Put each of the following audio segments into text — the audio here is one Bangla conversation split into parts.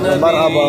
مرحبا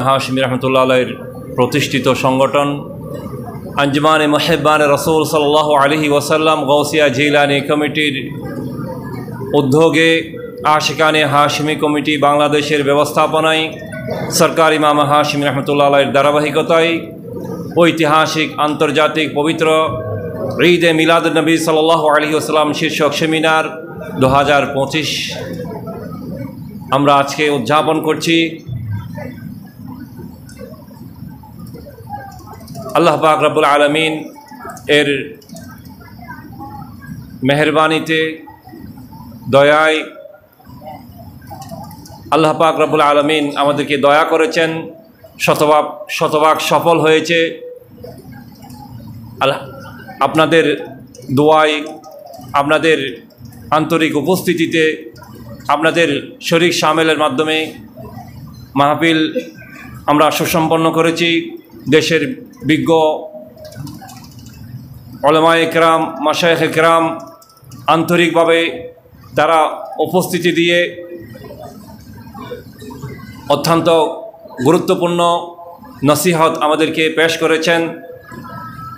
হাশিমি রহমতুল্লাহ আলাইহির প্রতিষ্ঠিত সংগঠন আঞ্জুমানে মুহিব্বানে রাসূল সাল্লাল্লাহু আলাইহি ওয়াসাল্লাম গাউসিয়া জিলানী কমিটির উদ্যোগে আশিকানে হাশিমি কমিটি বাংলাদেশের ব্যবস্থাপনায় সরকার ইমাম হাশিমি রহমতুল্লাহ আলাইহির ধারাবাহিকতায় ঐতিহাসিক আন্তর্জাতিক পবিত্র ঈদে মিলাদুন্নবী সাল্লাল্লাহু আলাইহি ওয়াসাল্লাম শীর্ষক সেমিনার 2025 আমরা আজকে উদযাপন করছি। আল্লাহ পাক রব্বুল আলামিন এর মেহেরবানিতে দয়ায় আল্লাহ পাক রব্বুল আলামিন আমাদেরকে দয়া করেছেন, শতভাগ সফল হয়েছে। আপনাদের দোয়ায়, আপনাদের আন্তরিক উপস্থিতিতে, আপনাদের শরীক শামেলের মাধ্যমে মাহফিল আমরা সুসম্পন্ন করেছি। দেশের বিজ্ঞ উলামায়ে কেরাম, মাশায়েখে কেরাম আন্তরিকভাবে তারা উপস্থিতি দিয়ে অত্যন্ত গুরুত্বপূর্ণ নসিহত আমাদেরকে পেশ করেছেন।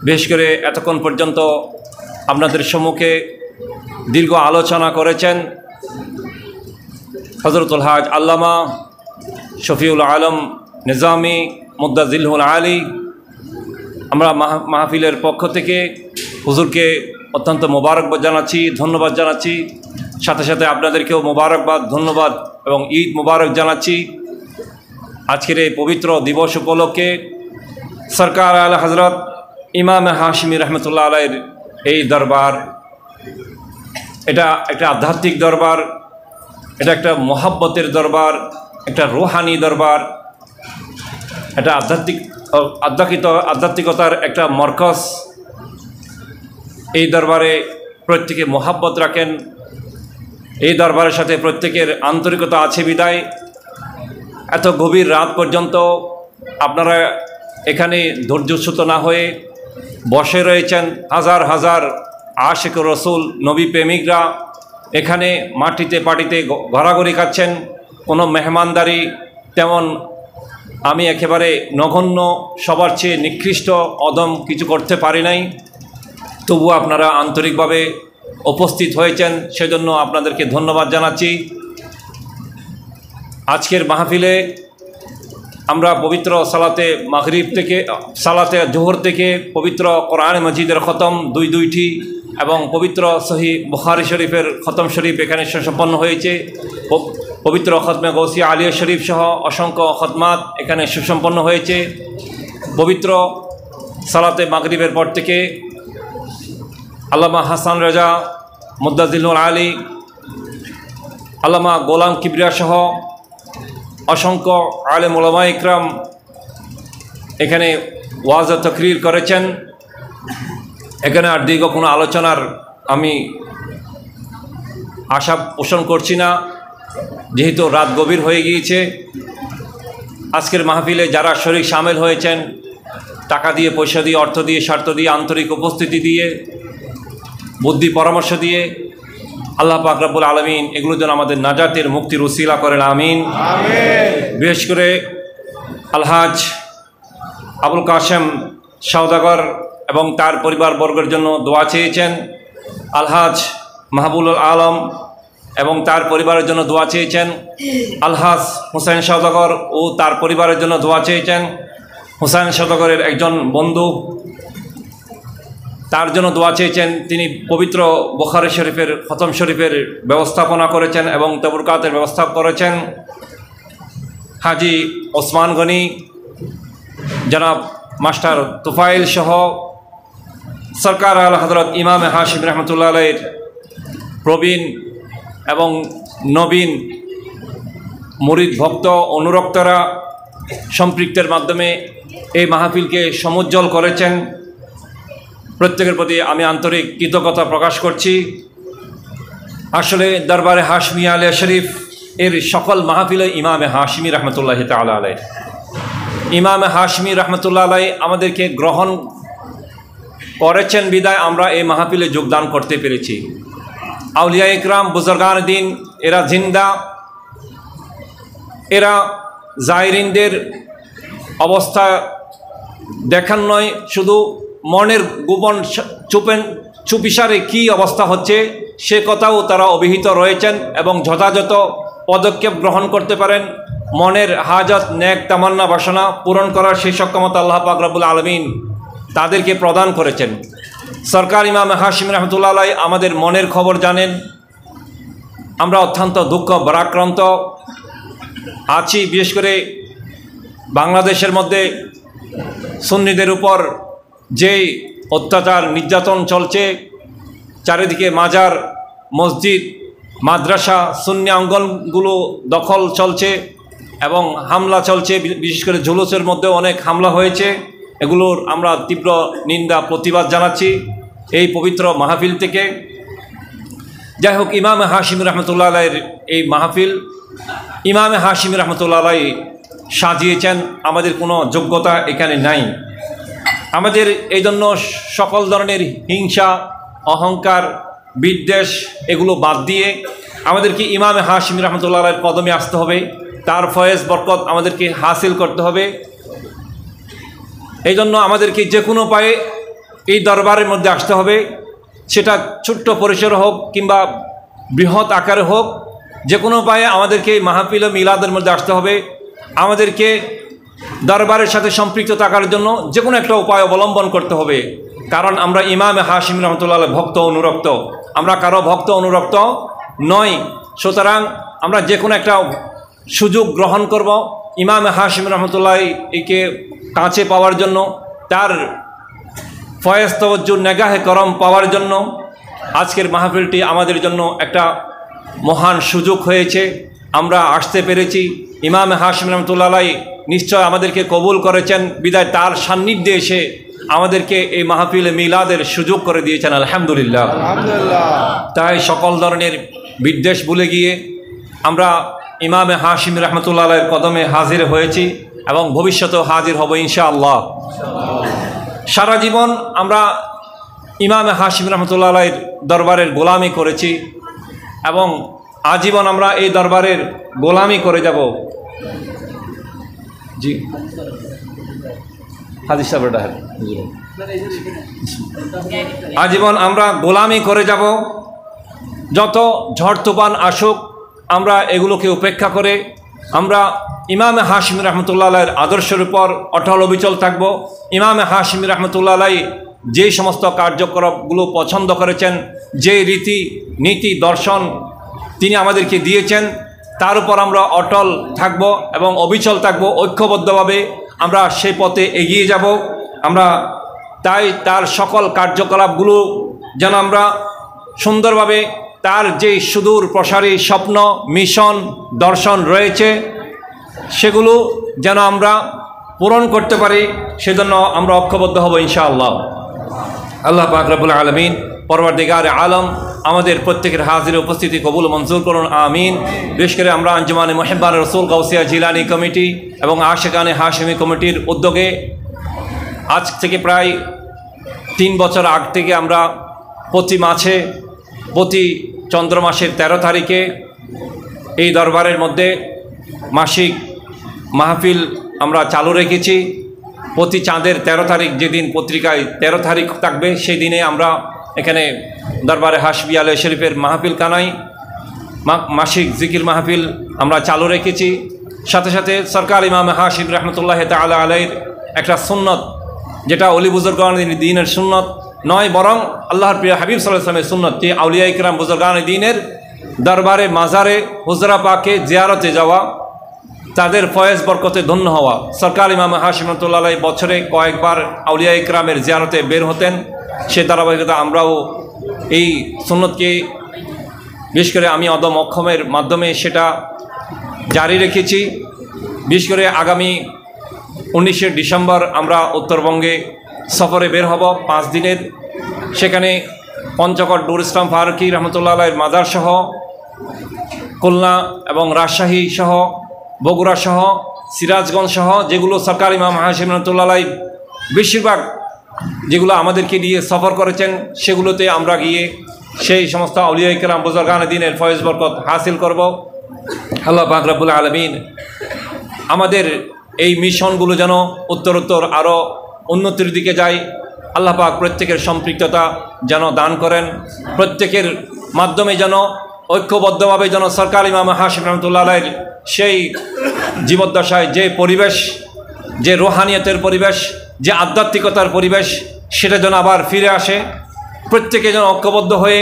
বিশেষ করে এতক্ষণ পর্যন্ত আপনাদের সম্মুখে দীর্ঘ আলোচনা করেছেন হযরতুল হাজ আল্লামা শফিউল আলম নিজামী মুদ্দাজিলহুল আলী। আমরা মাহফিলের পক্ষ থেকে হুজুরকে অত্যন্ত মোবারকবাদ জানাচ্ছি, ধন্যবাদ জানাচ্ছি। সাথে সাথে আপনাদেরকেও মোবারকবাদ, ধন্যবাদ এবং ঈদ মোবারক জানাচ্ছি। আজকের এই পবিত্র দিবস উপলক্ষে সরকার আলা হযরত ইমাম হাশিমি রহমতুল্লাহ আলাইহির এই দরবার এটা একটা আধ্যাত্মিক দরবার, এটা একটা মহাব্বতের দরবার, একটা রুহানি দরবার, এটা আধ্যাত্মিকতার একটা মরকজ। এই দরবারে প্রত্যেকে মহাব্বত রাখেন, এই দরবারের সাথে প্রত্যেকের আন্তরিকতা আছে বিদায় এত গভীর রাত পর্যন্ত আপনারা এখানে ধৈর্যচ্যুত না হয়ে বসে রয়েছেন। হাজার হাজার আশিক রসুল নবী প্রেমিকরা এখানে মাটিতে পাটিতে ঘোরাঘুরি খাচ্ছেন, কোনো মেহমানদারি তেমন আমি একেবারে নগণ্য, সবার চেয়ে নিকৃষ্ট অদম কিছু করতে পারি নাই। তবু আপনারা আন্তরিকভাবে উপস্থিত হয়েছেন, সেজন্য আপনাদেরকে ধন্যবাদ জানাচ্ছি। আজকের মাহফিলে আমরা পবিত্র সালাতে মাগরিব থেকে সালাতে জোহর থেকে পবিত্র কোরআন মজিদের খতম দুইটি এবং পবিত্র সহি বুখারী শরীফের খতম শরীফ এখানে সম্পন্ন হয়েছে। পবিত্র খতমে গৌসিয়া আলিয়া শরীফ সহ অসংখ্য খতমাত এখানে সুসম্পন্ন হয়েছে। পবিত্র সালাতে মাগরিবের পর থেকে আল্লামা হাসান রাজা মুদ্দাজিলুল আলী, আল্লামা গোলাম কিবরিয়া সহ অসংখ্য আলেম উলামা ইকরাম এখানে ওয়াজ তাকরীর করেছেন। এখানে আর দীর্ঘ কোনো আলোচনার আমি আশা পোষণ করছি না, যেহেতু রাত গভীর হয়ে গিয়েছে। আজকের মাহফিলে যারা শরীক সামিল হয়েছেন, টাকা দিয়ে, পয়সা দিয়ে, অর্থ দিয়ে, স্বার্থ দিয়ে, আন্তরিক উপস্থিতি দিয়ে, বুদ্ধি পরামর্শ দিয়ে, আল্লাহ পাক রব্বুল আলামিন এগুলো যেন আমাদের নাজাতের মুক্তির উসিলা করেন, আমিন। বিশেষ করে আলহাজ আবুল কাশেম সওদাগর এবং তার পরিবারবর্গের জন্য দোয়া চেয়েছেন। আলহাজ মাহবুবুল আলম এবং তার পরিবারের জন্য দোয়া চেয়েছেন। আলহাজ হুসাইন সওদাগর ও তার পরিবারের জন্য দোয়া চেয়েছেন। হুসাইন সওদাগরের একজন বন্ধু, তার জন্য দোয়া চেয়েছেন। তিনি পবিত্র বুখারী শরীফের খতম শরীফের ব্যবস্থাপনা করেছেন এবং তবরকাতের ব্যবস্থা করেছেন। হাজি ওসমান গনি, জনাব মাস্টার তুফাইল সহ সরকার আল হযরত ইমাম হাশিম রহমতুল্লাহ আলাইহির প্রবীণ এবং নবীন মুরিদ ভক্ত অনুরক্তরা সম্পৃক্তের মাধ্যমে এই মাহফিলকে সমুজ্জ্বল করেছেন। প্রত্যেকের প্রতি আমি আন্তরিক কৃতজ্ঞতা প্রকাশ করছি। আসলে দরবারে হাশমিয়া আলিয়া শরীফ এর সকল মাহফিলে ইমামে হাশমি রহমতুল্লাহ তাআলা আলাইহি, ইমামে হাশমি রহমতুল্লাহ আলাইহি আমাদেরকে গ্রহণ করেছেন বিদায় আমরা এই মাহফিলে যোগদান করতে পেরেছি। আউলিয়া ইকরাম, বুজুর্গান দিন এরা জিন্দা, এরা জায়রিনদের অবস্থা দেখান নয়, শুধু মনের গোপন চুপিসারে কী অবস্থা হচ্ছে সে কথাও তারা অভিহিত রয়েছেন এবং যথাযথ পদক্ষেপ গ্রহণ করতে পারেন। মনের হাজত, নেক তামান্না, বাসনা পূরণ করার সেই সক্ষমতা আল্লাহ পাক রব্বুল আলামিন তাদেরকে প্রদান করেছেন। সরকার ইমাম হাশিম রহমতুল্লাহ আলাইহি আমাদের মনের খবর জানেন। আমরা অত্যন্ত দুঃখ ভারাক্রান্ত আছি। বিশেষ করে বাংলাদেশের মধ্যে সুন্নিদের উপর যেই অত্যাচার নির্যাতন চলছে, চারিদিকে মাজার, মসজিদ, মাদ্রাসা, সুন্নি অঙ্গনগুলো দখল চলছে এবং হামলা চলছে। বিশেষ করে জুলুসের মধ্যে অনেক হামলা হয়েছে, এগুলোর আমরা তীব্র নিন্দা প্রতিবাদ জানাচ্ছি এই পবিত্র মাহফিল থেকে। যাই হোক, ইমামে হাশিম রহমতুল্লাহ আলাইহির এই মাহফিল ইমামে হাশিম রহমতুল্লাহ আলাইহি সাজিয়েছেন, আমাদের কোনো যোগ্যতা এখানে নাই। আমাদের এই জন্য সকল ধরনের হিংসা, অহংকার, বিদ্বেষ এগুলো বাদ দিয়ে আমাদেরকে ইমামে হাশিম রহমতুল্লাহ আলাইহির কদমে আসতে হবে, তার ফয়েজ বরকত আমাদেরকে হাসিল করতে হবে। এই জন্য আমাদেরকে যে কোনো উপায়ে এই দরবারের মধ্যে আসতে হবে, সেটা ছোট্ট পরিসর হোক কিংবা বৃহৎ আকারে হোক, যে কোনো উপায়ে আমাদেরকে মাহফিল ও মিলাদের মধ্যে আসতে হবে। আমাদেরকে দরবারের সাথে সম্পৃক্ত থাকার জন্য যে কোনো একটা উপায় অবলম্বন করতে হবে, কারণ আমরা ইমামে হাশিম রহমতুল্লাহ আলাইহি ভক্ত অনুরক্ত, আমরা কারো ভক্ত অনুরক্ত নই। সুতরাং আমরা যে কোনো একটা সুযোগ গ্রহণ করব ইমামে হাশিম রহমতুল্লাহ একে কাছে পাওয়ার জন্য, তার ফয়েজ তওজ্জু নেগাহে করম পাওয়ার জন্য আজকের মাহফিলটি আমাদের জন্য একটা মহান সুযোগ হয়েছে। আমরা আসতে পেরেছি। ইমাম হাশিম রহমতুল্লাহ আলাইহি নিশ্চয় আমাদেরকে কবুল করেছেন, বিদায় তার সান্নিধ্যে এসে আমাদেরকে এই মাহফিলে মিলাদের সুযোগ করে দিয়েছেন। আলহামদুলিল্লাহ। তাই সকল ধরনের বিদ্বেষ ভুলে গিয়ে আমরা ইমামে হাশিম রহমতুল্লাহ আলাইহির কদমে হাজির হয়েছি এবং ভবিষ্যতেও হাজির হব ইনশাআল্লাহ। সারা জীবন আমরা ইমামে হাশিম রহমতুল্লাহ আলাইহির দরবারের গোলামি করেছি এবং আজীবন আমরা এই দরবারের গোলামি করে যাব। জি হাদিস সাহেব, আজীবন আমরা গোলামি করে যাব। যত ঝড় তুফান আসুক আমরা এগুলোকে উপেক্ষা করে আমরা ইমামে হাশিম রহমতুল্লাহ আলাইহির আদর্শের উপর অটল অবিচল থাকব। ইমামে হাশিম রহমতুল্লাহ আলাইহি যে সমস্ত কার্যকলাপগুলো পছন্দ করেছেন, যে রীতি নীতি দর্শন তিনি আমাদেরকে দিয়েছেন, তার উপর আমরা অটল থাকব এবং অবিচল থাকব। ঐক্যবদ্ধভাবে আমরা সেই পথে এগিয়ে যাব। আমরা তাই তার সকল কার্যকলাপগুলো যেন আমরা সুন্দরভাবে তার যে সুদূর প্রসারী স্বপ্ন, মিশন, দর্শন রয়েছে সেগুলো যেন আমরা পূরণ করতে পারি, সেজন্য আমরা ঐক্যবদ্ধ হব ইনশাআল্লাহ। আল্লাহ পাক রব্বুল আলামিন পরওয়ারদিগারে আলম আমাদের প্রত্যেকের হাজির উপস্থিতি কবুল মঞ্জুর করুন, আমিন। বিশেষ করে আমরা আঞ্জুমানে মুহিব্বান রসুল গাউসিয়া জিলানী কমিটি এবং আশিকানে হাশিমি কমিটির উদ্যোগে আজ থেকে প্রায় 3 বছর আগ থেকে আমরা প্রতি চন্দ্র মাসের 13 তারিখে এই দরবারের মধ্যে মাসিক মাহফিল আমরা চালু রেখেছি। প্রতি চাঁদের 13 তারিখ, যেদিন পত্রিকায় 13 তারিখ থাকবে সেই দিনে আমরা এখানে দরবারে হাশমি আলাইহি শরীফের মাহফিল কানাই মাসিক জিকির মাহফিল আমরা চালু রেখেছি। সাথে সাথে সরকার ইমাম হাশিম রহমতুল্লাহ তাআলা আলাইহির একটা সুন্নত, যেটা অলি বুজুর্গান দ্বীনের সুন্নত নয়, বরং আল্লাহর প্রিয় হাবিব সাল্লাল্লাহু আলাইহি ওয়াসাল্লামের সুন্নত, যে আউলিয়া ইকরাম বুজুর্গান দ্বীনের দরবারে মাজারে হুজরা পাকে জিয়ারতে যাওয়া, তাদের ফয়েজ বরকতে ধন্য হওয়া। সরকার ইমাম হাশিম রহমতুল্লাহ আলাইহি বছরে কয়েকবার আউলিয়া ইকরামের জিয়ারতে বের হতেন। সে ধারাবাহিকতা আমরাও এই সুন্নতকে বিশেষ করে আমি অদম অক্ষমের মাধ্যমে সেটা জারি রেখেছি। বিশেষ করে আগামী 19শে ডিসেম্বর আমরা উত্তরবঙ্গে সফরে বের হব 5 দিনের। সেখানে পঞ্চগড় নূর ইসলাম ফারুকী রহমতুল্লাহ আলাইহির মাজার সহ খুলনা এবং রাজশাহী সহ বগুড়া সহ সিরাজগঞ্জ সহ যেগুলো সরকার ইমাম হাশিম রহমতুল্লাহ আলাইহি বেশিরভাগ যেগুলো আমাদেরকে নিয়ে সফর করেছেন, সেগুলোতে আমরা গিয়ে সেই সমস্ত আউলিয়া ইকরাম বুজুর্গান দ্বীনের ফয়েজ বরকত হাসিল করব। আল্লাহ পাক রব্বুল আলামিন আমাদের এই মিশনগুলো যেন উত্তরোত্তর আরও উন্নতির দিকে যায়। আল্লাহ পাক প্রত্যেকের সম্পৃক্ততা যেন দান করেন, প্রত্যেকের মাধ্যমে যেন ঐক্যবদ্ধভাবে যেন সরকার ইমাম হাশিম রহমতুল্লাহ আলাইহির সেই জীবদ্দশায় যে পরিবেশ, যে রুহানিয়তের পরিবেশ, যে আধ্যাত্মিকতার পরিবেশ, সেটা যেন আবার ফিরে আসে। প্রত্যেকে যেন ঐক্যবদ্ধ হয়ে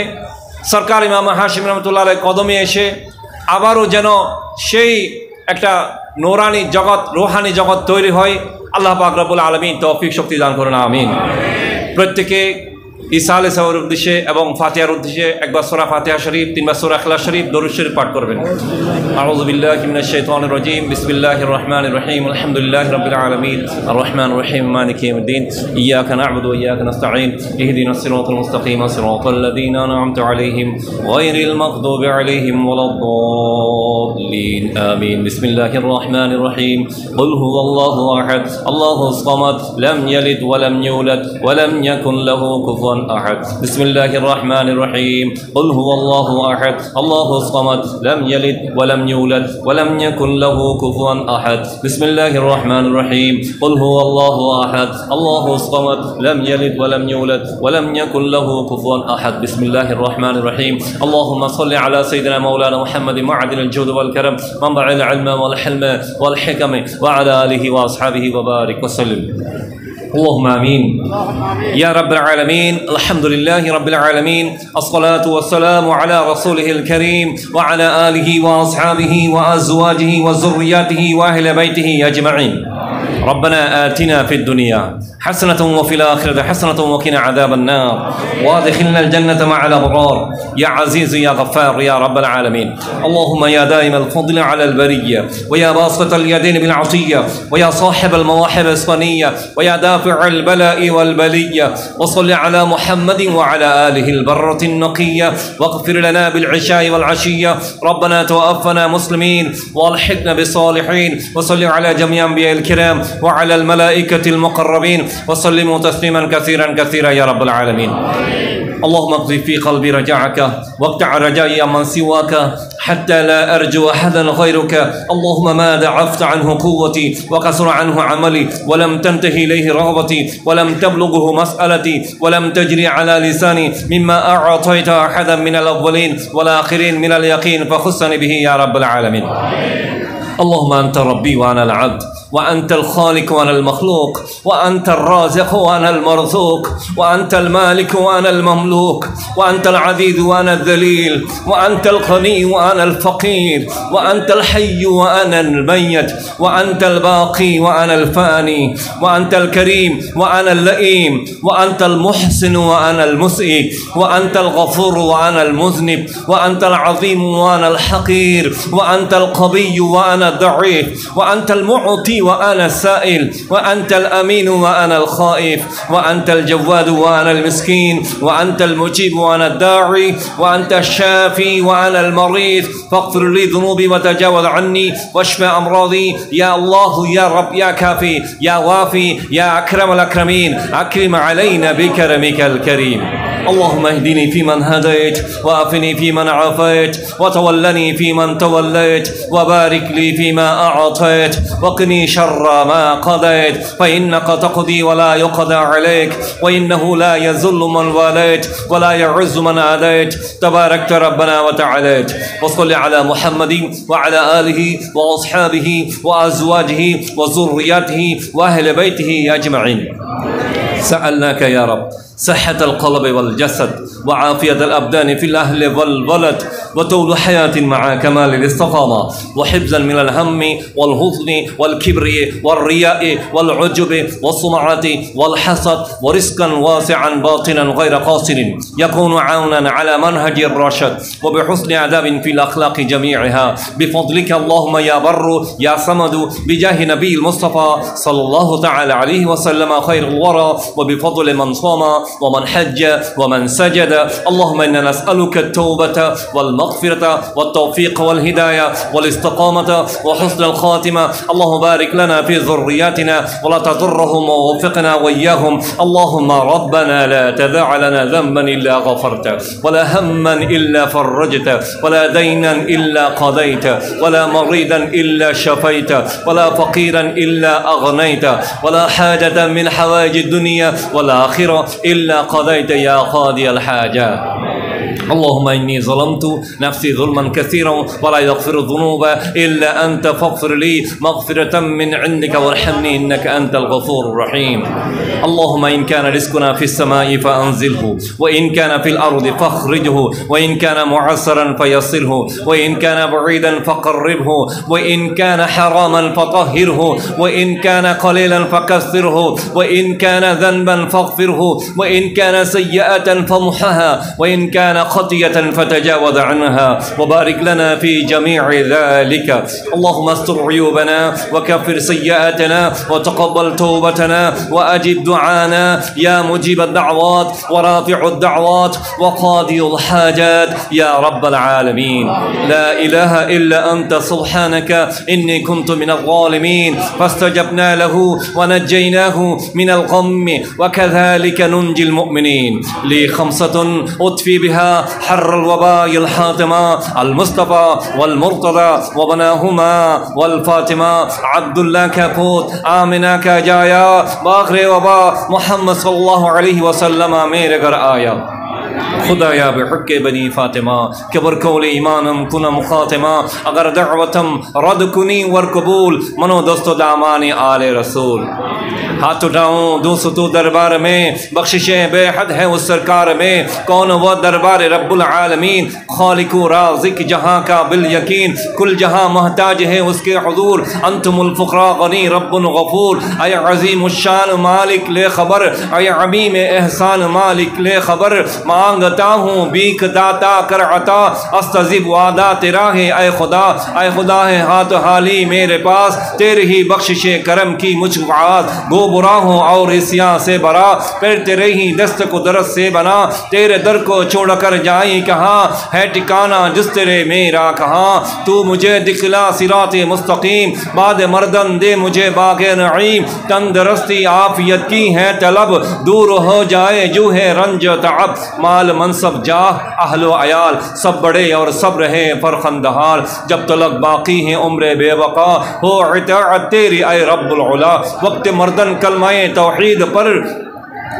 সরকার ইমাম হাশিম রহমতুল্লাহ আলাইহির কদমে এসে আবারও যেন সেই একটা নূরানি জগৎ, রুহানি জগৎ তৈরি হয়। আল্লাহ পাক রব্বুল আলামিন তৌফিক শক্তি দান করুন, আমিন। প্রত্যেকে ঈসা আলাইহিস সালামের উদ্দেশ্যে এবং ফাতিহার উদ্দেশ্যে একবার সূরা ফাতিহা শরীফ, 3 বার সূরা ইখলাস শরীফ, দরুদ শরীফ পাঠ করবেন। আউযু বিল্লাহি মিনাশ শাইতানির রাজীম। বিসমিল্লাহির রহমানির রহিম। আলহামদুলিল্লাহি রাব্বিল আলামিন। আর রহমানির রহিম। মালিকি ইয়াউমিদ্দিন। ইয়াকা না'বুদু ওয়া ইয়াকা নাস্তাঈন। ইহদিনাস সিরাতাল মুস্তাকিম। সিরাতাল লাযীনা আন'আমতা আলাইহিম গায়রিল মাগদুবি আলাইহিম ওয়ালাদ-দাল্লিন। আমিন। বিসমিল্লাহির রহমানির রহিম। কুল হুয়াল্লাহু আহাদ। আল্লাহুস সামাদ। লাম ইয়ালিদ ওয়া লাম ইউলাদ ওয়া লাম ইয়াকুন লাহু কুফুয়ান أحد. بسم الله الرحمن الرحيم. قل هو الله أحد الله الصمد لم يلد ولم يولد ولم يكن له كفوا أحد. بسم الله الرحمن الرحيم. قل هو الله أحد الله الصمد لم يلد ولم يولد ولم يكن له كفوا أحد. بسم الله الرحمن الرحيم. اللهم صل على سيدنا مولانا محمد معدن الجود والكرم منبع العلم والحلم والحكم وعلى آله وأصحابه وبارك وسلم. اللهم آمين يا رب العالمين. الحمد لله رب العالمين. الصلاة والسلام على رسوله الكريم وعلى آله وأصحابه وأزواجه وذرياته وأهل بيته أجمعين. ربنا آتنا في الدنيا حسنة وفي الآخرة حسنة وقنا عذاب النار وادخلنا الجنة مع الأبرار يا عزيز يا غفار يا رب العالمين. اللهم يا دائم الفضل على البرية ويا باسط اليدين بالعطية ويا صاحب المواهب الصنية ويا دافع البلاء والبلية وصل على محمد وعلى آله البرة النقية واغفر لنا بالعشاء والعشية. ربنا توفنا مسلمين والحقنا بالصالحين. وصل على جميع أنبياء الكرام وعلى الملائكة المقربين وسلموا تسليما كثيرا كثيرا يا رب العالمين. اللهم اقضي في قلبي رجاءك واقطع رجائي من سواك حتى لا أرجو أحدا غيرك. اللهم ما دعفت عنه قوتي وقصر عنه عملي ولم تنتهي إليه رغبتي ولم تبلغه مسألتي ولم تجري على لساني مما أعطيت أحدا من الأولين والآخرين من اليقين فخصني به يا رب العالمين. اللهم أنت ربي وأنا العبد وأنت الخالق وأنا المخلوق وأنت الرازق وأنا المرزوق وأنت المالك وأنا المملوك وأنت العزيز وأنا الذليل وأنت الغني وأنا الفقير وأنت الحي وأنا الميت وأنت الباقي وأنا الفاني وأنت الكريم وأنا اللئيم وأنت المحسن وأنا المسيء وأنت الغفور وأنا المذنب وأنت العظيم وأنا الحقير وأنت القوي وأنا الضعيف وأنت المعطي وأنا السائل وأنت الأمين وأنا الخائف وأنت الجواد وأنا المسكين وأنت المجيب وأنا الداعي وأنت الشافي وأنا المريض فاغفر لي ذنوبي وتجاوز عني واشف أمراضي يا الله يا رب يا كافي يا وافي يا أكرم الأكرمين. أكرم علينا بكرمك الكريم. اللهم اهدني فيمن هديت وعافني فيمن عافيت وتولني فيمن توليت وبارك لي فيما أعطيت وقني شر ما قضيت فإنك تقضي ولا يقضى عليك وإنه لا يذل من واليت ولا يعز من عاديت تباركت ربنا وتعاليت. وصل على محمد وعلى آله وأصحابه وأزواجه وذرياته وأهل بيته أجمعين. سألناك يا رب صحة القلب والجسد وعافية الأبدان في الأهل والولد وطول حياة مع كمال الاستقامة وحفظا من الهم والحزن والكبر والرياء والعجب والسمعة والحسد ورزقا واسعا باطنا غير قاصر يكون عونا على منهج الرشد وبحسن آداب في الأخلاق جميعها بفضلك اللهم يا بر يا صمد بجاه نبي المصطفى صلى الله تعالى عليه وسلم خير الورى وبفضل من صام ومن حج ومن سجد. اللهم إنا نسألك التوبة والمغفرة والتوفيق والهداية والاستقامة وحسن الخاتمة. اللهم بارك لنا في ذرياتنا ولا تضرهم ووفقنا وإياهم. اللهم ربنا لا تدع لنا ذنبا إلا غفرته ولا هما إلا فرجته ولا دينا إلا قضيت ولا مريضا إلا شفيت ولا فقيرا إلا أغنيت ولا حاجة من حوائج الدنيا والآخرة إلا قضيت يا قاضي الحاجات. اللهم إني ظلمت نفسي ظلما كثيرا ولا يغفر الذنوب إلا أنت فاغفر لي مغفرة من عندك وارحمني إنك أنت الغفور الرحيم. اللهم إن كان رزقنا في السماء فأنزله وإن كان في الأرض فاخرجه وإن كان معسرا فيسره وإن كان بعيدا فقربه وإن كان حراما فطهره وإن كان قليلا فكثره وإن كان ذنبا فاغفره وإن كان سيئة فمحها وإن كان خطية فتجاوز عنها وبارك لنا في جميع ذلك. اللهم استر عيوبنا وكفر سيئاتنا وتقبل توبتنا وأجب دعانا يا مجيب الدعوات ورافع الدعوات وقاضي الحاجات يا رب العالمين. لا إله إلا أنت سبحانك إني كنت من الظالمين فاستجبنا له ونجيناه من الغم وكذلك ننجي المؤمنين. لي 5 أطفي بها حر الوباء الحاتمة المصطفى والمرتضى وبناهما والفاطمة عبد الله كابوت آمنہ کا جایا باخر وبا محمد صلی اللہ علیہ وسلم میرے گھر آیا. खुदाया बेहक़ बनी फ़ातिमा कबर कौल ईमानम कुना मुखातिमा अगर दअवतम रद कुनी वर कबूल मनो दोस्तो दामान आले रसूल। हाथ उठाऊँ दूसो तो दरबार में बख्शिशें बेहद है उस सरकार में कौन वह दरबार रब्बुल आलमीन खालिकु राज़िक जहाँ का बिल यकीन कुल जहाँ मोहताज है उसके हुज़ूर अंतुमुल फ़ुक़रा गनी रब्बुल गफ़ूर अय अज़ीमुश्शान मालिक ले खबर अय अमीम एहसान मालिक ले खबर मांगता हूँ बीक दाता कर अता अस्तज़िब वादा तेरा है अय खुदा है हाथ हाली मेरे पास तेरे ही बख्शिशे करम की मुझको आस गो बुरा हूँ और इस्यां से बरा फिर तेरे ही दस्त को दरस से बना तेरे दर को छोड़ कर जाई कहाँ है ठिकाना जिस तेरे मेरा कहाँ तू मुझे दिखला सिराते मुस्तकीम बाद मर्दन दे मुझे बागे नईम तंदुरुस्ती आफियत की है तलब दूर हो जाए जो है रंज तअब माल मनसब जाह अहलो अयाल सब बड़े और सब रहे फरखंदहाल जब तलक बाकी है उम्र बेवक़ा हो इताअत तेरी ऐ रब्बुल उला वक्त मर्दन कलमाए तौहीद पर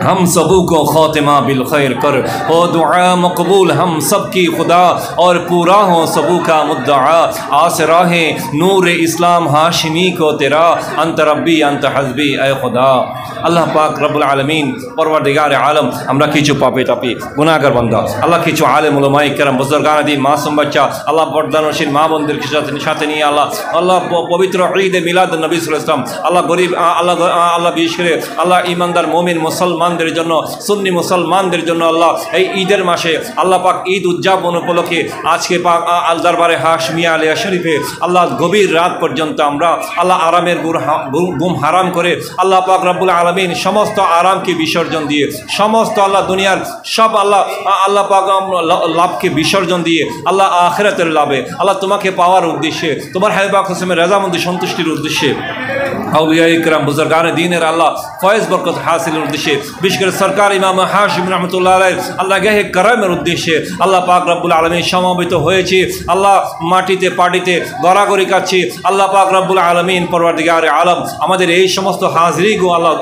हम सबू को ख़ातिमा बिल खैर कर हो दुआ मकबूल हम सब की खुदा और पूरा हो सबू का मुद्दआ आसरा है नूर इस्लाम हाशिमी को तेरा अंत रब्बी अंत हज़बी ए खुदा। अल्लाह पाक रब्बुल आलमीन परवरदिगार आलम আমরা কিছু পাপে তাপি গুনাহগার বান্দা আল্লাহ কিছু আলেম উলামায়ে কেরাম বুজুর্গান দি মাসুম বাচ্চা আল্লাহ বর্দানশীল মা বোনদের সাথে নিয়ে আল্লাহ পবিত্র ঈদ মিলাদ নবী সাল্লাল্লাহু আলাইহি ওয়াসাল্লাম আল্লাহ গরিব আল্লাহ বিশেষ করে আল্লাহ ঈমানদার মুমিন মুসলমানদের জন্য সুন্নি মুসলমানদের জন্য আল্লাহ এই ঈদের মাসে আল্লাহ পাক ঈদ উদযাপন উপলক্ষে আজকে পাক আল দরবারে হাশমিয়া আলিয়া শরীফে আল্লাহ গভীর রাত পর্যন্ত আমরা আল্লাহ আরামের ঘুম হারাম করে আল্লাহ পাক রব্বুল আলামিন সমস্ত আরামকে বিসর্জন দিয়ে সমস্ত আল্লাহ দুনিয়ার সব আল্লাহ পাক লাভকে বিসর্জন দিয়ে আল্লাহ আখিরাতের লাভে আল্লাহ তোমাকে পাওয়ার উদ্দেশ্যে তোমার হাবিব হোসেনের রাজামন্দি সন্তুষ্টির উদ্দেশ্যে আউলিয়া ইকরাম বুজুর্গান দ্বীনের আল্লাহ ফয়েজ বরকত হাসিলের উদ্দেশ্যে বিশেষ করে সরকার ইমাম হাশিম রহমতুল্লাহ আলাইহি আল্লাহ গাহে করমের উদ্দেশ্যে আল্লাহ পাক রব্বুল আলামিন সমবেত হয়েছে আল্লাহ মাটিতে পাটিতে গড়াগড়ি কাচ্ছে আল্লাহ পাক রব্বুল আলামিন পরওয়ারদিগার আলম আমাদের এই সমস্ত হাজিরি গো আল্লাহ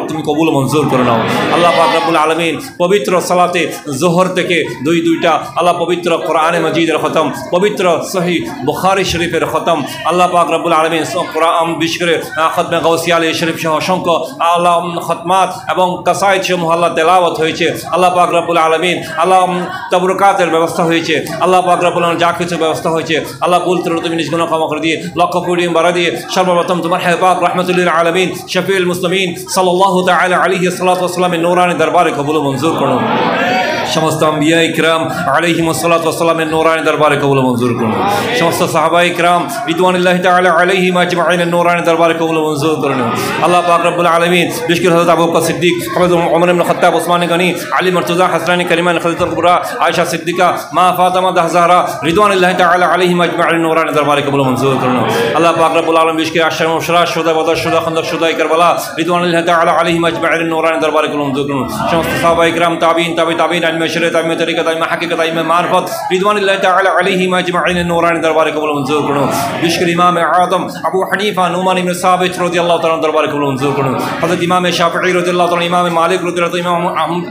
তুমি কবুল মঞ্জুর করে নাও আল্লাহ পাক রব্বুল আলামিন পবিত্র সালাতে জোহর থেকে দুইটা আল্লাহ পবিত্র কোরআনে মজিদের খতম পবিত্র সহি বুখারী শরীফের খতম আল্লাহ পাক রব্বুল আলামিন কোরআন বিশেষ করে খতমে গাউসিয়া আলী শরীফ সহ অসংখ্য আল্লাহ খতমাত এবং কাসায়েদ সমূহ আল্লাহ তেলাওয়াত হয়েছে আল্লাহ পাক রব্বুল আলামিন আল্লাহ তাবরুকাতের ব্যবস্থা হয়েছে আল্লাহ পাক রব্বুল আলামিন যা কিছু ব্যবস্থা হয়েছে আল্লাহ বলতে তুমি নিজ গুনাহ ক্ষমা করে দিয়ে লক্ষ কোটি বাড়া দিয়ে সর্বপ্রথম তোমার হাবিব পাক রাহমাতুল্লিল আলামিন শফিউল মুসলিমিন সাল্লাল্লাহু তাআলা আলাইহি সাল্লাতু ওয়াসসালামের নূরানি দরবারে কবুল মঞ্জুর করুন समस्त अम्बिया इकराम अलैहिमुस्सलातु वस्सलामेর নূরানি দরবারে কবুল মঞ্জুর করুন সমস্ত সাহাবা ইকরাম রিদওয়ানুল্লাহি তাআলা আলাইহিম আজমাইনের নূরানি দরবারে কবুল মঞ্জুর করুন আল্লাহ পাক রব্বুল আলামিন বিশেষ করে হযরত আবু বকর সিদ্দিক হযরত ওমর ইবনে খাত্তাব ওসমান গনি আলী মুর্তজা হাসনানী করিমান খাদিজাতুল কুবরা আয়েশা সিদ্দিকা মা ফাতেমা জাহরা রিদওয়ানুল্লাহি তাআলা আলাইহিম আজমাইনের নূরানি দরবারে কবুল মঞ্জুর করুন আল্লাহ পাক রব্বুল আলামিন বিশেষ করে আশরা মুশরা শুদা বদর শুদা খন্দক শুদা কারবালা রিদওয়ানুল্লাহি তাআলা আলাইহিম আজমাইনের নূরানি দরবারে কবুল মঞ্জুর করুন সমস্ত সাহাবা ইকরাম তাবিঈন তাবিঈন আইমে শরীয়ত আইমে তরিকা আইমে হাকিকত আইমে মারফত রিদওয়ানুল্লাহি তাআলা আলাইহিম আজমাইনের নূরানি দরবারে কবুল মঞ্জুর করুন বিশেষ করে ইমাম আযম আবু হানিফা নুমান ইবনে সাবিত রাদিয়াল্লাহু তাআলা দরবারে কবুল মঞ্জুর করুন হযরত ইমাম শাফিঈ রাদিয়াল্লাহু তাআলা ইমাম মালিক রাদিয়াল্লাহু তাআলা ইমাম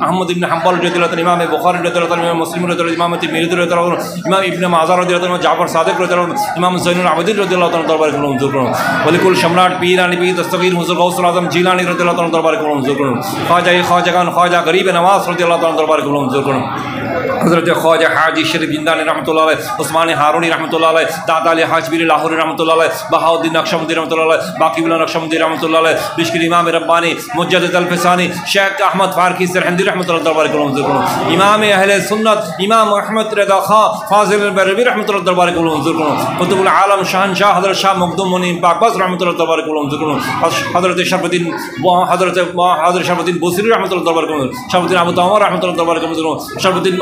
আহমদ ইবনে হাম্বল রাদিয়াল্লাহু তাআলা ইমাম বুখারী রাদিয়াল্লাহু তাআলা ইমাম মুসলিম রাদিয়াল্লাহু তাআলা ইমাম তিরমিজি রাদিয়াল্লাহু তাআলা ইমাম ইবনে মাজাহ রাদিয়াল্লাহু তাআলা জাফর সাদিক রাদিয়াল্লাহু তাআলা ইমাম যায়নুল আবেদিন রাদিয়াল্লাহু তাআলা দরবারে কবুল মঞ্জুর করুন ওয়ালিকুল সম্রাট পীরানি পীর দস্তগীর হুজুর গাউসুল আজম জিলানী রাদিয়াল্লাহু তাআলা দরবারে কবুল মঞ্জুর করুন খাজাগান খাজা গরিব নওয়াজ রাদিয়াল্লাহু তাআলা দরবারে কবুল মঞ্জুর করুন हज़रत ख्वाजा हाजी शरीफ जिंदानी रहमतुल्लाह अलैह उस्मानी हारूनी रहमतुल्लाह अलैह दादा अली हाजबीरी लाहौरी रहमतुल्लाह अलैह बहाउद्दीन नक्शबंदी रहमतुल्लाह अलैह बाकीउल्लाह नक्शबंदी रहमतुल्लाह अलैह बिश्किल इमाम रब्बानी मुजद्दिद अल-फिसानी शेख अहमद फारकी सरहिंदी रहमतुल्लाह दरबार कबूल मंजूर करो इमाम अहले सुन्नत इमाम अहमद रज़ा खां फाजिल बरबी रहमतुल्लाह दरबार कबूल मंजूर करो कुतुबुल आलम शहनशाह हज़रत शाह मखदूम मुनीम पाकबाज रहमतुल्लाह दरबार कबूल मंजूर करो हज़रत शरफुद्दीन बुसरी रहमतुल्लाह दरबार कबूल शरफुद्दीन अबू तवार रहमतुल्लाह दरबार कबूल करो शरफुद्दीन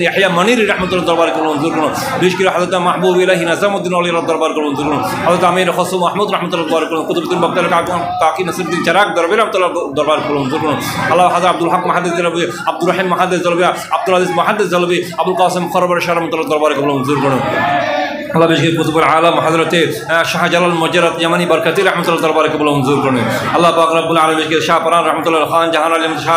यहया मनीर रहमतुल्लाह दरबार कबूल मंजूर करो बिश्किर हज़रत महबूब इलाही नज़मुद्दीन औली दरबार कबूल मंजूर करो हज़रत अमीर खसू महमूद रहमतुल्लाह दरबार कबूल कुतुबुद्दीन बख्तर काकी नसीरुद्दीन चराग दरबार रहमतुल्लाह दरबार कबूल मंजूर करो अल्लाह हज़रत अब्दुल हक मुहद्दिस जलबी अब्दुल रहीम मुहद्दिस जलबी अब्दुल अजीज मुहद्दिस जलबी अबुल कासिम खरबर शाह रहमतुल्लाह दरबार कबूल मंजूर करो আল্লাহ বিশকে কুতুবুল আলম হযরতে শাহজালাল মুজাররদ ইয়ামানি বরকতি রাহমাতুল্লাহ দরবারে কবুল মঞ্জুর করুন। আল্লাহ পাক রব্বুল আলামিন বিশকে শাহ পরান রাহমাতুল্লাহ খান জাহান আলী শাহ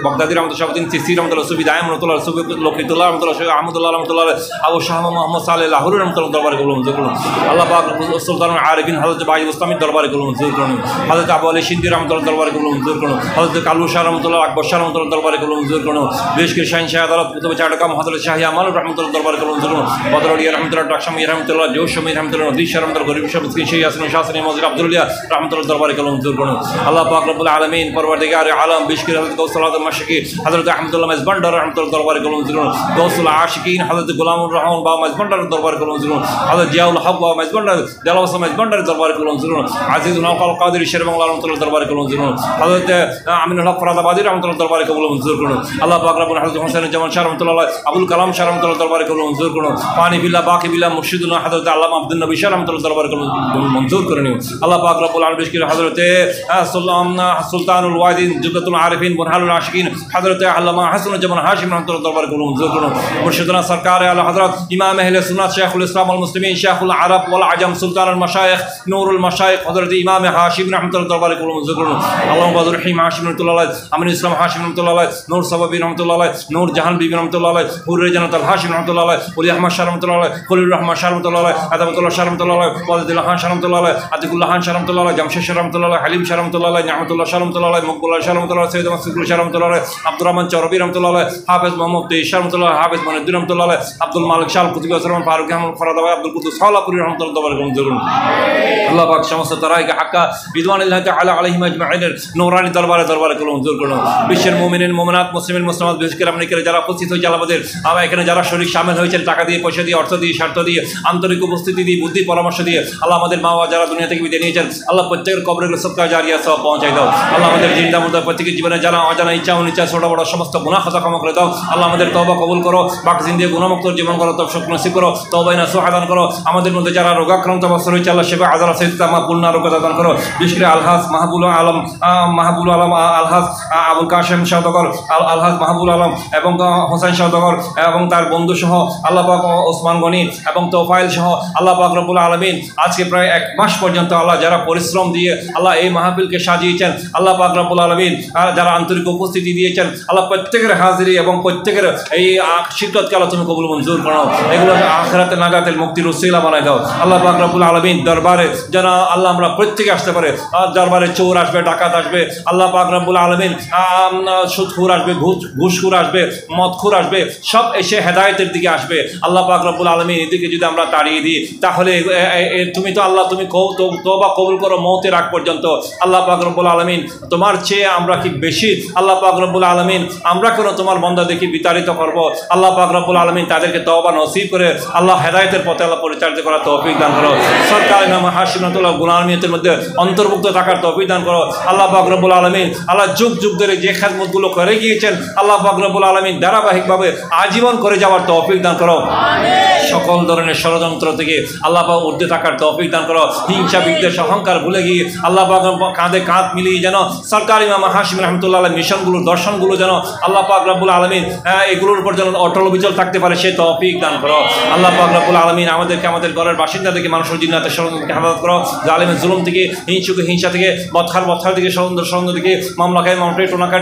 বাগদাদি রাহমাতুল্লাহ শাহউদ্দিন চিশতি রাহমাতুল্লাহ সুবি দাইম রাহমাতুল্লাহ সুবি লকিতুল্লাহ রাহমাতুল্লাহ শাহ আহমদুল্লাহ রাহমাতুল্লাহ আবু শাহ মুহাম্মদ সালেহ লাহোরি রাহমাতুল্লাহ দরবারে কবুল মঞ্জুর করুন। আল্লাহ পাক সুলতানুল আরিফিন হযরত বাঈ মুস্তামিদ দরবারে কবুল মঞ্জুর করুন। হযরত আবু আলী সিন্দি রাহমাতুল্লাহ দরবারে কবুল মঞ্জুর করুন। হযরত কালু শাহ রাহমাতুল্লাহ আকবর শাহ রাহমাতুল্লাহ দরবারে কবুল মঞ্জুর করুন। বিশকে শাহিনশাহ আদালত কুতুব চাটকাম হযরত শাহ ইয়ামান রাহমাতুল্লাহ দরবারে কবুল মঞ্জুর করুন। বদরুলিয়া রাহমাতুল্লাহ টাকশামী রাহমাতুল্লাহ জোশমী রাহমাতুল্লাহ নদীশ রাহমাতুল্লাহ গরিব শাহ মিসকিন শাহ ইয়াসিন শাহসানি মজিদ আব্দুলিয়া রাহমাতুল্লাহ দরবারে কবুল মঞ্জুর করুন। আল্লাহ পাক রব্বুল আলামিন পরওয়ারদিগার আলম বিশকে হযরত গৌসুল আযম মাশাইখি হযরত আহমদুল্লাহ মেজবান্ডার রাহমাতুল্লাহ দরবারে কবুল মঞ্জুর করুন। গৌসুল আশিকিন হযরত গোলামুর রহমান বাবা মেজবান্ডার দরবারে কবুল মঞ্জুর করুন। হযরত জিয়াউল হক বাবা মেজবান্ডার দেলাওয়াসা মেজবান্ডার দরবারে কবুল মঞ্জুর করুন। আজিজুল হক আল কাদের শের বাংলা রাহমাতুল্লাহ দরবারে কবুল মঞ্জুর করুন। হযরত আমিনুল হক ফরাদাবাদী রাহমাতুল্লাহ দরবারে কবুল মঞ্জুর করুন। আল্লাহ পাক রব্বুল হযরত হোসেন জামান শাহ রাহমাতুল্লাহ আবুল কালাম শাহ রাহমাতুল্লাহ দরবারে কবুল মঞ্জুর করুন। পানি বিল্লাহ বাকি বিল্লাহ মুর্শিদুনা হযরত আল্লামা আব্দুল নবী শাহ রাহমাতুল্লাহ দরবারে কবুল মঞ্জুর করুন। আল্লাহ পাক রব্বুল আলামিন বিশকে হযরত সুলতানুল ওয়াদিন জুদাতুল আরিফিন বুরহানুল আশিকিন হযরত আল্লামা হাসানুজ্জামান হাশিম রাহমাতুল্লাহ দরবারে কবুল মঞ্জুর করুন। মুর্শিদুনা সরকার আলা হযরত ইমাম আহলে সুন্নাত শাইখুল ইসলাম ওয়াল মুসলিমিন শাইখুল আরব ওয়াল আজম সুলতানুল মাশায়েখ নূরুল মাশায়েখ হযরত ইমাম হাশিম রাহমাতুল্লাহ দরবারে কবুল মঞ্জুর করুন। আল্লামা বাদুর রহিম হাশিম রাহমাতুল্লাহ আমিনুল ইসলাম হাশিম রাহমাতুল্লাহ নূর সাবাবী রাহমাতুল্লাহ নূর জাহান বিবি রাহমাতুল্লাহ হুররে জান্নাতুল হাশিম রাহমাতুল্লাহ ওলি আহমদ শাহ রাহমাতুল্লাহ খলিলুর রহমান শাহ রাহমাতুল্লাহ আদাবতুল্লাহ শাহ রাহমাতুল্লাহ ওয়ালিদুল্লাহ খান শাহ রাহমাতুল্লাহ আতিকুল্লাহ খান শাহ রাহমাতুল্লাহ জামশেদ শাহ রাহমাতুল্লাহ হালিম শাহ রাহমাতুল্লাহ নিয়ামতুল্লাহ শাহ রাহমাতুল্লাহ মকবুল্লাহ শাহ রাহমাতুল্লাহ সৈয়দ মাসুদুল শাহ রাহমাতুল্লাহ আব্দুর রহমান চরবি রাহমাতুল্লাহ হাফেজ মোহাম্মদ তেইশ শাহ রাহমাতুল্লাহ হাফেজ মনিউদ্দিন রাহমাতুল্লাহ আব্দুল মালিক শাহ কুতুবী আসলাম ফারুক আহমদ ফরাদাবাদ আব্দুল কুদ্দুস সালাপুরি রাহমাতুল্লাহ দরবারে কবুল মঞ্জুর করুন। আল্লাহ পাক সমস্ত তারাইকে হাক্কা রিদওয়ানুল্লাহি তাআলা আলাইহিম আজমাইনের নূরানি দরবারে কবুল মঞ্জুর করুন। বিশ্বের মুমিনিন মুমিনাত মুসলিমিন মুসলিমাত বিশেষ করে আমনিকের যারা উপস্থিত হয়েছে আমাদের এখানে যারা শরীক শামিল হয়েছেন টাকা দিয়ে পয়সা দিয়ে অর্থ দিয়ে স্বার্থ দিয়ে আন্তরিক উপস্থিতি দিয়ে বুদ্ধি পরামর্শ দিয়ে আল্লাহ আমাদের মা বাবা যারা দুনিয়া থেকে বিদায় নিয়েছেন আল্লাহ প্রত্যেকের কবরের সদকা জারিয়া সওয়াব পৌঁছাই দাও। আল্লাহ আমাদের জিন্দা মুর্দা প্রত্যেকের জীবনে যারা অজানা ইচ্ছা অনিচ্ছা ছোট বড় সমস্ত গুনাহ খাতা ক্ষমা করে দাও। আল্লাহ আমাদের তওবা কবুল করো, পাক জিন্দেগি গুনাহমুক্ত জীবন করো, তৌফিক নসিব করো, তওবায়ে নসুহ দান করো। আমাদের মধ্যে যারা রোগাক্রান্ত অবস্থা রয়েছে আল্লাহ শিফা আযাল সাইয়্যিদামা পূর্ণ আরোগ্য দান করো। বিশেষ করে আলহাজ মাহবুল আলম আলহাজ আবুল কাশেম সওদাগর আলহাজ মাহবুল আলম এবং হোসেন সওদাগর এবং তার বন্ধু সহ আল্লাহ পাক ওসমান গনি এবং তোফাইল সহ আল্লাহ পাক রব্বুল আলামিন আজকে প্রায় 1 মাস পর্যন্ত আল্লাহ যারা পরিশ্রম দিয়ে আল্লাহ এই মাহফিলকে সাজিয়েছেন আল্লাহ পাক রব্বুল আলামিন যারা আন্তরিক উপস্থিতি দিয়েছেন আল্লাহ প্রত্যেকের হাজিরি এবং প্রত্যেকের এই শিরকতকে আল্লাহ তুমি কবুল মঞ্জুর করো। এগুলো আখিরাতে নাজাতের মুক্তির উসিলা বানায় দাও। আল্লাহ পাক রব্বুল আলামিন দরবারে যেন আল্লাহ আমরা প্রত্যেকে আসতে পারে। দরবারে চোর আসবে, ডাকাত আসবে, আল্লাহ পাক রব্বুল আলামিন সুদখোর আসবে, ঘুষখোর আসবে, মদখোর আসবে, সব এসে হেদায়েতের দিকে আসবে। আল্লাহ পাক রব্বুল আলামিন এদিকে যদি আমরা তাড়িয়ে দিই তাহলে তুমি তো আল্লাহ তুমি তওবা কবুল করো মওতের আগ পর্যন্ত। আল্লাহ পাক রব্বুল আলামিন তোমার চেয়ে আমরা কি বেশি আল্লাহ পাক রব্বুল আলামিন আমরা কেন তোমার বান্দাদেরকে বিতাড়িত করব। আল্লাহ পাক রব্বুল আলামিন তাদেরকে তওবা নসিব করে আল্লাহ হেদায়েতের পথে আল্লাহ পরিচালিত করার তৌফিক দান করো। সরকার ইমাম হাশিমুল্লাহ গুনাহমিয়তের মধ্যে অন্তর্ভুক্ত থাকার তৌফিক দান করো। আল্লাহ পাক রব্বুল আলামিন আল্লাহ যুগ যুগ ধরে যে খেদমতগুলো করে গিয়েছেন আল্লাহ পাক রব্বুল আলামিন ধারাবাহিকভাবে আজীবন করে যাওয়ার তৌফিক দান করো। সকল ধরনের ষড়যন্ত্র থেকে আল্লাহ পাক ঊর্ধ্বে থাকার তৌফিক দান করো। হিংসা বিদ্বেষ অহংকার ভুলে গিয়ে আল্লাহ পাক কাঁধে কাঁধ মিলিয়ে যেন সরকার ইমাম হাশিম রাহমাতুল্লাহ আলাইহি মিশনগুলো দর্শনগুলো যেন আল্লাহ পাক রব্বুল আলামিন এগুলোর উপর যেন অটল অবিচল থাকতে পারে সেই তৌফিক দান করো। আল্লাহ পাক রব্বুল আলামিন আমাদেরকে আমাদের ঘরের বাসিন্দাদেরকে মানুষের জিন্নাতের ষড়যন্ত্রকে হেফাজত করো। জালিমের জুলুম থেকে হিংসা থেকে বদখার থেকে ষড়যন্ত্র থেকে মামলাকায়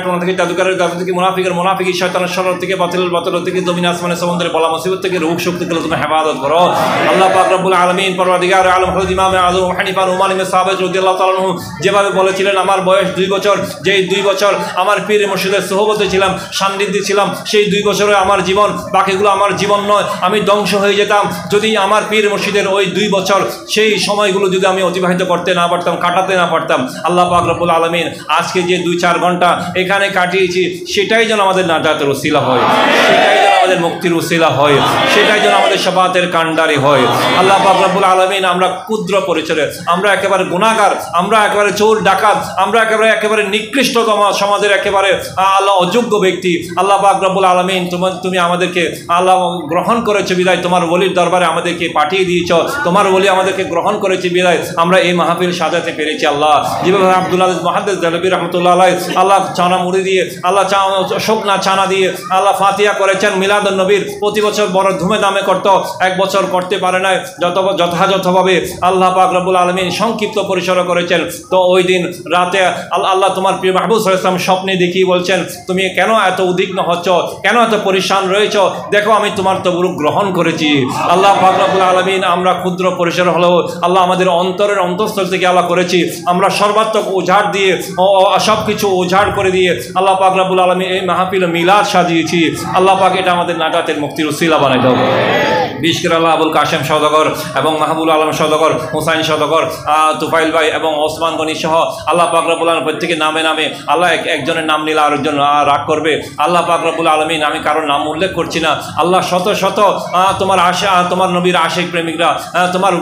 টোনা থেকে জাদুকারের জাদু থেকে মুনাফিকি শয়তানের শরর থেকে বাতিল থেকে জমিন আসমানের সমুদ্রের বলা মুসিবত থেকে রূপ শক্তি থেকে তুমি হেফাজত করো। আল্লাহ পাক রব্বুল আলামিন পরওয়ারদিগার আলম হযরত ইমাম আযম আবু হানিফা উমর ইবনে সাবিত রাদিয়াল্লাহু তাআলা আনহু যেভাবে বলেছিলেন আমার বয়স 2 বছর, যেই 2 বছর আমার পীর মুর্শিদের সোহবতে ছিলাম, সান্নিধ্যে ছিলাম, সেই 2 বছরে আমার জীবন, বাকিগুলো আমার জীবন নয়, আমি ধ্বংস হয়ে যেতাম যদি আমার পীর মুর্শিদের ওই 2 বছর সেই সময়গুলো যদি আমি অতিবাহিত করতে না পারতাম, কাটাতে না পারতাম। আল্লাহ পাক রব্বুল আলামিন আজকে যে 2-4 ঘন্টা এখানে কাটিয়েছি সেটাই যেন আমাদের নাজাতের ওসিলা হয়, সেটাই যেন আমাদের মুক্তির ওসিলা হয়, সেটাই যেন আমাদের শাফাআতের কান্ডারি হয়। আল্লাহ পাক রব্বুল আলামিন আমরা ক্ষুদ্র পরিচয়ে, আমরা একেবারে গুনাহগার, আমরা একেবারে চোর ডাকাত, আমরা একেবারে নিকৃষ্টতম সমাজের একেবারে আল্লাহ অযোগ্য ব্যক্তি। আল্লাহ পাক রব্বুল আলামিন তুমি আমাদেরকে আল্লাহ গ্রহণ করেছো বিদায় তোমার ওলির দরবারে আমাদেরকে পাঠিয়ে দিয়েছ, তোমার ওলি আমাদেরকে গ্রহণ করেছে বিদায় আমরা এই মাহফিল সাজাতে পেরেছি। আল্লাহ যেভাবে আব্দুল আজিজ মুহাদ্দিস দেহলভী রাহমাতুল্লাহ আলাইহি আল্লাহ চানা মুড়ি দিয়ে, আল্লাহ শুকনা চানা দিয়ে আল্লাহ ফাতিহা করেছেন, মিলাদ মিলাদুন নবীর প্রতি বছর বড় ধুমধামে করতো, এক বছর করতে পারে না, যথাযথভাবে আল্লাহ পাক রব্বুল আলামিন সংক্ষিপ্ত পরিসর করেছেন। তো ওই দিন রাতে আল্লাহ তোমার প্রিয় মাহবুব সাল্লাল্লাহু আলাইহি ওয়াসাল্লাম স্বপ্নে দেখিয়ে বলছেন, তুমি কেন এত উদ্বিগ্ন হচ্ছ, কেন এত পরিশান রয়েছ, দেখো আমি তোমার তবরুক গ্রহণ করেছি। আল্লাহ পাক রব্বুল আলামিন আমরা ক্ষুদ্র পরিসর হলেও আল্লাহ আমাদের অন্তরের অন্তঃস্থল থেকে আল্লাহ করেছি, আমরা সর্বাত্মক উজাড় দিয়ে সব কিছু উজাড় করে দিয়ে আল্লাহ পাক রব্বুল আলামিন এই মাহফিল মিলাদ সাজিয়েছি। আল্লাহ পাক এটা আমাদের নাজাতের মুক্তির উসিলা বানাই দাও। বিশেষ করে আল্লাহ আবুল কাশেম সওদাগর এবং মাহবুল আলম সওদাগর, হুসাইন সওদাগর, তুফাইল ভাই এবং ওসমান গনি সহ আল্লাহ পাক রব্বুল আলামিন প্রত্যেকের নামে নামে আল্লাহ একজনের নাম নিলে আরেকজন রাগ করবে। আল্লাহ পাক রব্বুল আলামিন আমি কারোর নাম উল্লেখ করছি না, আল্লাহ শত শত তোমার নবীর আশিক প্রেমিকরা, তোমার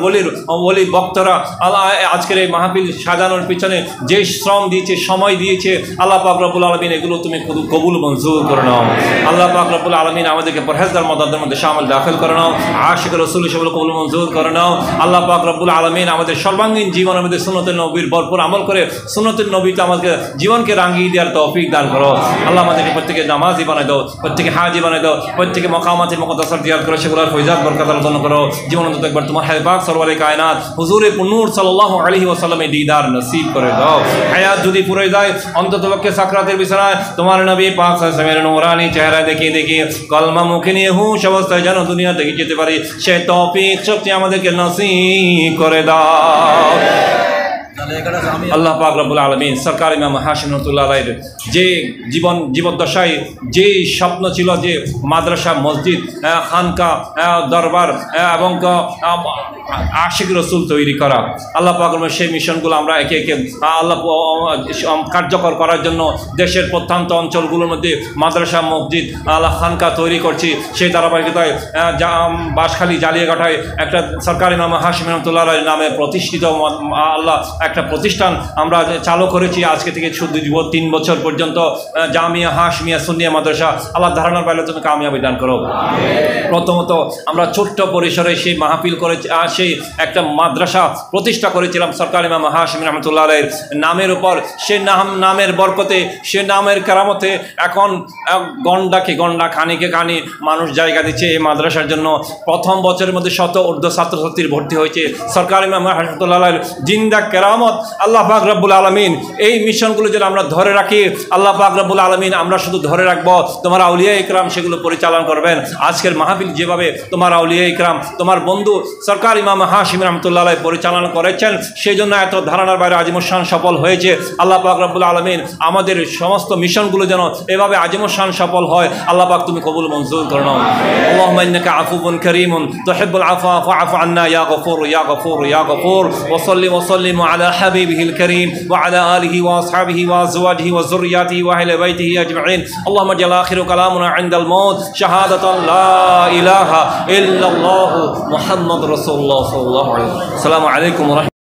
ওলি ভক্তরা আল্লাহ আজকের এই মাহফিল সাজানোর পিছনে যে শ্রম দিয়েছে, সময় দিয়েছে, আল্লাহ পাক রব্বুল আলামিন এগুলো তুমি কবুল মঞ্জুর করে নাও। আল্লাহ পাক রব্বুল আলামিন আমাদেরকে পরহেজগার মদদের মধ্যে শামিল দাখিল করে নাও, আশিক রাসূল হিসেবে কবুল মঞ্জুর করে নাও। আল্লাহ পাক রব্বুল আলামিন আমাদের সর্বাঙ্গীন জীবনের মধ্যে সুন্নতুল নবীর ভরপুর আমল করে সুন্নতুল নবীতে আমাদের জীবনকে রাঙিয়ে দেওয়ার তৌফিক দান করো। আল্লাহ আমাদেরকে প্রত্যেকে নামাজি বানাই দাও, প্রত্যেকে হাজি বানাই দাও, প্রত্যেকে মকামাতিল মুকদ্দাসাত দিয়ার করে সেগুলোর ফয়জাত বরকত দান করো। জীবন অন্তত একবার তোমার হাবিব সরওয়ারে কায়নাত হুজুরে নূর সাল্লাল্লাহু আলাইহি ওয়াসাল্লামের দিদার নসিব করে দাও। হায়াত যদি পুরে যায় অন্তত পক্ষে সাকরাতের বিছানায় তোমার নবী পাক সাল্লাল্লাহু আলাইহি ওয়াসাল্লামের নূরানি চেহারা দেখিয়ে কলমা মুখে নিয়ে হুঁশ অবস্থায় যেন দুনিয়া থেকে যেতে পারি, সে তৌফিক শক্তি আমাদেরকে নসিব করে দাও। আল্লাহ পাক রব্বুল আলামিন সরকার ইমাম হাশিম রাহমাতুল্লাহ আলাইহির যে জীবদ্দশায় যেই স্বপ্ন ছিল যে মাদ্রাসা, মসজিদ, খানকা, দরবার এবং আশিক রসুল তৈরি করা, আল্লাহ পাক সেই মিশনগুলো আমরা একে একে আল্লাহ কার্যকর করার জন্য দেশের প্রত্যন্ত অঞ্চলগুলোর মধ্যে মাদ্রাসা, মসজিদ, আল্লাহ খানকা তৈরি করছি। সেই ধারাবাহিকতায় বাঁশখালী জালিয়াঘাটায় একটা সরকার ইমাম হাশিম রাহমাতুল্লাহ আলাইহির নামে প্রতিষ্ঠিত আল্লাহ একটা প্রতিষ্ঠান আমরা চালু করেছি। আজকে থেকে শুধু 3 বছর পর্যন্ত জামিয়া হাশমিয়া সুন্নিয়া মাদ্রাসা, আল্লাহ ধারণার বাইরে তুমি কামিয়াবি দান করো। প্রথমত আমরা ছোট্ট পরিসরে সেই মাহফিল করেছি, সেই একটা মাদ্রাসা প্রতিষ্ঠা করেছিলাম সরকার ইমাম হাশিম রাহমাতুল্লাহ আলাইহির নামের উপর। সে নামের বরকতে, সে নামের কারামতে এখন গন্ডা খানিকে খানি মানুষ জায়গা দিচ্ছে এই মাদ্রাসার জন্য। প্রথম বছরের মধ্যে শত ঊর্ধ্ব ছাত্রছাত্রীর ভর্তি হয়েছে। সরকার ইমাম হাশিম রাহমাতুল্লাহ আলাইহির জিন্দা কেরামত। আল্লাহ পাক রব্বুল আলামিন এই মিশনগুলো যেন আমরা ধরে রাখি, আল্লাহ পাক রব্বুল আলামিন আমরা শুধু ধরে রাখবো, তোমার আউলিয়া ইকরাম সেগুলো পরিচালনা করবেন। আজকের মাহফিল যেভাবে তোমার আউলিয়া ইকরাম, তোমার বন্ধু সরকার ইমাম হাশিম রাহমাতুল্লাহ আলাইহি পরিচালনা করেছেন, সেই জন্য এত ধারণার বাইরে আজিমুশান সফল হয়েছে। আল্লাহ পাক রব্বুল আলামিন আমাদের সমস্ত মিশনগুলো যেন এভাবে আজিমুশান সফল হয়, আল্লাহ পাক তুমি কবুল মঞ্জুর করে নাও। আল্লাহুম্মা ইন্নাকা আফুউন কারীমুন তুহিব্বুল আফওয়া ফাআফু আন্না ইয়া গফুর ইয়া গফুর ইয়া গফুর। ওয়া সাল্লিমু আলা হাবিবিহিল কারীম ওয়া আলা আলিহি ওয়া আসহাবিহি ওয়া আজওয়াজিহি ওয়া যুররিয়াতিহি ওয়া আহলি বাইতিহি আজমাইন। আল্লাহুম্মা জাল আখিরু কালামুনা ইনদাল মাউত শাহাদাতান লা ইলাহা ইল্লাল্লাহু মুহাম্মাদুর রাসূলুল্লাহ সাল্লাল্লাহু আলাইহি ওয়া সাল্লাম। আসসালামু আলাইকুম।